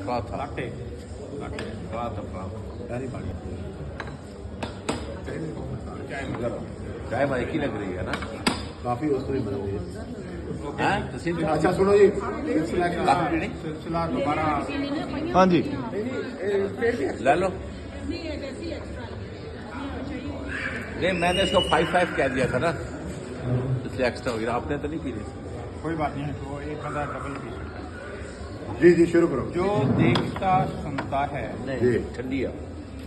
Paratha latte paratha یعنی پانی چائے مائکی لگ رہی ہے نا. کافی اس طرح بن رہی ہے. ہاں تسیم اچھا سنو جی سلسلہ دوبارہ ہاں جی لے لو. نہیں میں نے اس کو 5 کہہ دیا تھا نا اس لیے ایکسٹرا ہو گیا. آپ نے تو نہیں پی لی. کوئی بات نہیں تو ایک بندہ ڈبل بھی سکتا ہے. جی جی شروع کرو. جو دیکھتا سنتا ہے جی. ٹھنڈی ہے.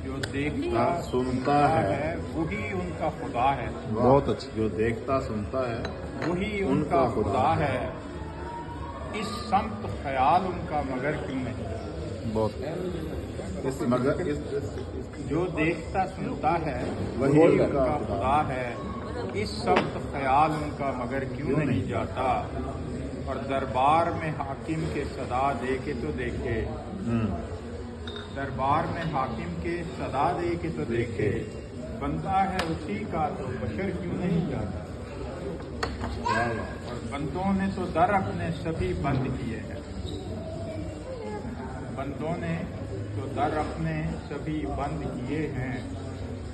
جو دیکھتا سنتا ہے وہی ان کا خدا ہے. بہت اچھا. جو دیکھتا سنتا ہے وہی ان کا خدا ہے. اس سمت خیال ان کا مگر کیوں نہیں. بہت مگر جو دیکھتا سنتا ہے وہی وہی ان ان کا کا خدا خدا ہے. اس سمت خیال ان کا مگر کیوں نہیں جاتا. اور دربار میں حاکم کے صدا دے کے تو دیکھے. دربار میں حاکم کے صدا دے کے تو دیکھے. بندہ ہے اسی کا تو بشر کیوں نہیں جاتا. اور بندوں نے تو در اپنے سبھی بند کیے ہیں. بندوں نے تو در اپنے سبھی بند کیے ہیں.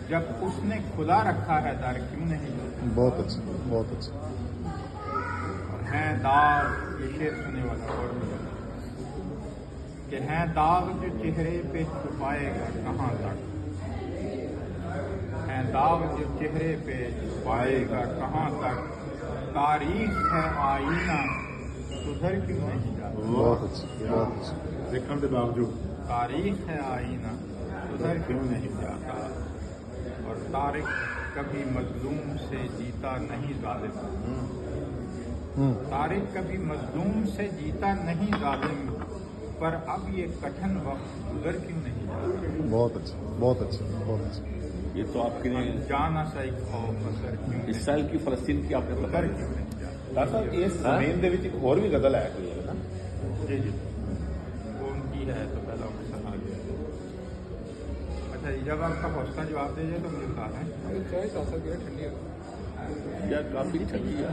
جب اس نے کھلا رکھا ہے در کیوں نہیں جاتا. بہت اچھا. بہت اچھا. ہیں داغ یہ شعر سننے والا اور کہ ہیں داغ جو چہرے پہ چھپائے گا کہاں تک. ہیں داغ جو چہرے پہ چھپائے گا کہاں تک. تاریخ ہے آئینہ سدھر کیوں نہیں جاتا. بہت اچھا. بہت اچھا. دیکھنے کے باوجود تاریخ ہے آئینہ سدھر کیوں نہیں جاتا. اور تارک کبھی مظلوم سے جیتا نہیں ظالم. تارک کبھی مظلوم سے جیتا نہیں ظالم. پر اب یہ کٹھن وقت گزر کیوں نہیں جاتا. بہت اچھا. بہت اچھا. بہت اچھا. یہ تو آپ کے لیے جانا سہی خوف اثر کیوں نہیں اسرائیل کی فلسطین کی آپ نے گزر بتائی. کیوں نہیں جاتا. ڈاکٹر صاحب اس زمین دے وچ ایک اور بھی غزل ہے کوئی ہے نا. جی جی وہ ان کی ہے تو پہلا ان سے آ گیا. اچھا جب آپ کا حوصلہ جواب دے جائے تو مجھے بتا دیں. یا کافی ٹھنڈی ہے.